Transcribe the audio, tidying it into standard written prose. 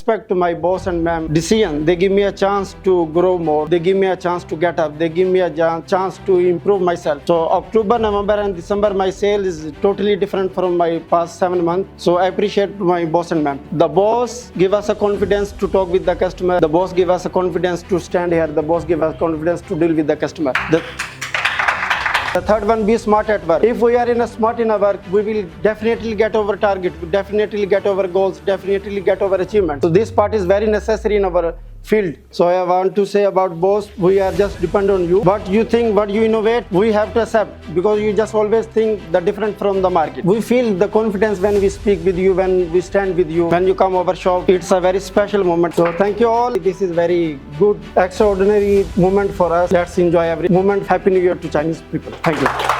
respect to my boss and ma'am decision. They give me a chance to grow more. They give me a chance to get up. They give me a chance to improve myself. So October, November and December, my sale is totally different from my past 7 months. So I appreciate my boss and ma'am. The boss give us a confidence to talk with the customer. The boss give us a confidence to stand here. The boss give us confidence to deal with the customer. The third one, be smart at work. If we are smart in our work, we will definitely get over target, definitely get over goals, definitely get over achievement. So this part is very necessary in our field. So I want to say about boss, we are just depend on you. What you think, what you innovate, we have to accept, because you just always think the different from the market. We feel the confidence when we speak with you, when we stand with you, when you come over shop. It's a very special moment. So thank you all. This is very good, extraordinary moment for us. Let's enjoy every moment. Happy New Year to Chinese people. Thank you.